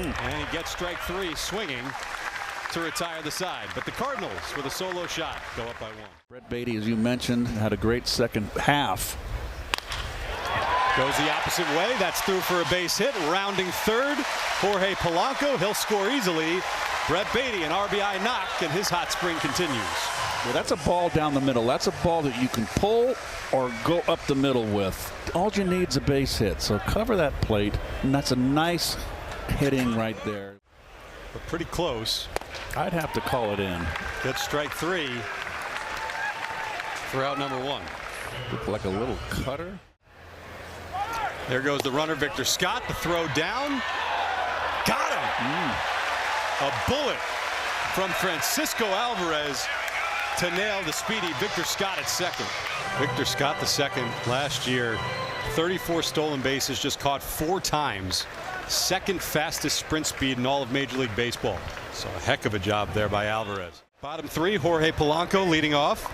And he gets strike 3 swinging to retire the side. But the Cardinals with a solo shot go up by 1. Baty, as you mentioned, had a great second half. Goes the opposite way. That's through for a base hit. Rounding third, Jorge Polanco. He'll score easily. Baty, an RBI knock, and his hot spring continues. Well, that's a ball down the middle. That's a ball that you can pull or go up the middle with. All you need is a base hit. So cover that plate, and that's a nice hitting right there. But pretty close. I'd have to call it in. Gets strike 3 for out number 1. Looked like a little cutter. There goes the runner, Victor Scott. The throw down. Got him. A bullet from Francisco Alvarez to nail the speedy Victor Scott at second. Victor Scott, the second last year. 34 stolen bases, just caught 4 times. Second fastest sprint speed in all of Major League Baseball. So a heck of a job there by Alvarez. Bottom 3, Jorge Polanco leading off.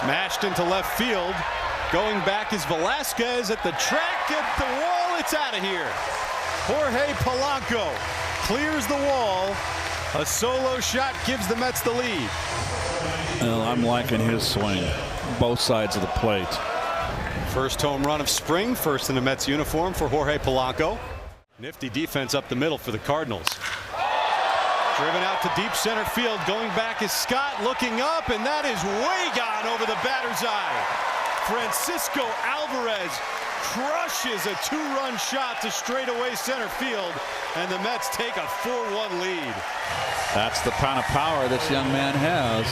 Smashed into left field. Going back is Velasquez at the track, at the wall. It's out of here. Jorge Polanco clears the wall. A solo shot gives the Mets the lead. Well, I'm liking his swing. Both sides of the plate. First home run of spring. First in the Mets uniform for Jorge Polanco. Nifty defense up the middle for the Cardinals. Driven out to deep center field. Going back is Scott looking up, and that is way gone over the batter's eye. Francisco Alvarez crushes a 2-run shot to straightaway center field, and the Mets take a 4-1 lead. That's the kind of power this young man has.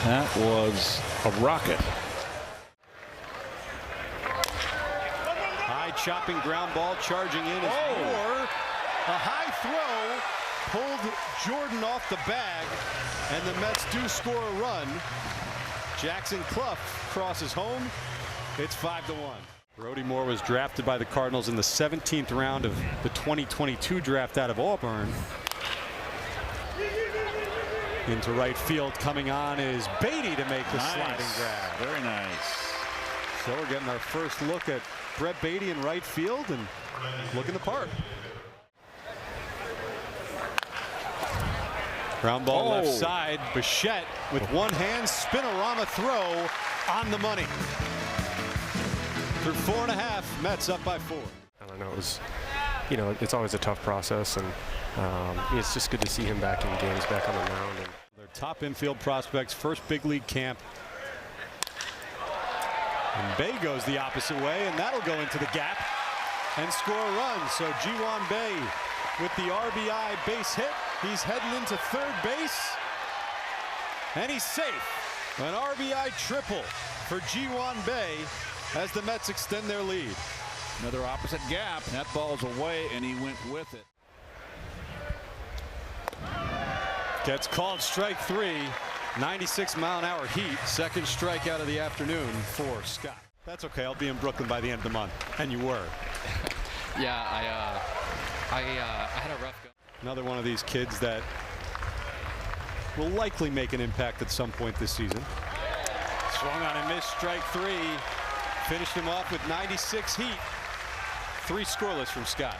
That was a rocket. High chopping ground ball charging in is Moore. A high throw pulled Jordan off the bag, and the Mets do score a run. Jackson Clough crosses home. It's 5-1. Brody Moore was drafted by the Cardinals in the 17th round of the 2022 draft out of Auburn. Into right field coming on is Baty to make the sliding grab. Very nice. So we're getting our first look at Baty in right field and looking the part. Ground ball left side. Bichette with one hand, spinorama throw on the money. Through 4.5, Mets up by 4. I don't know. It was, it's always a tough process, and it's just good to see him back in games, back on the mound. And their top infield prospects, first big league camp. And Bay goes the opposite way, and that'll go into the gap and score a run. So Ji-Hwan Bae with the RBI base hit. He's heading into third base, and he's safe. An RBI triple for Ji-Hwan Bae as the Mets extend their lead. Another opposite gap. That ball's away, and he went with it. Gets called strike 3. 96-mile-an-hour heat. Second strikeout of the afternoon for Scott. That's okay. I'll be in Brooklyn by the end of the month. And you were. Yeah, I had a rough go. Another one of these kids that will likely make an impact at some point this season. Swung on and missed, strike 3. Finished him off with 96 heat. 3 scoreless from Scott.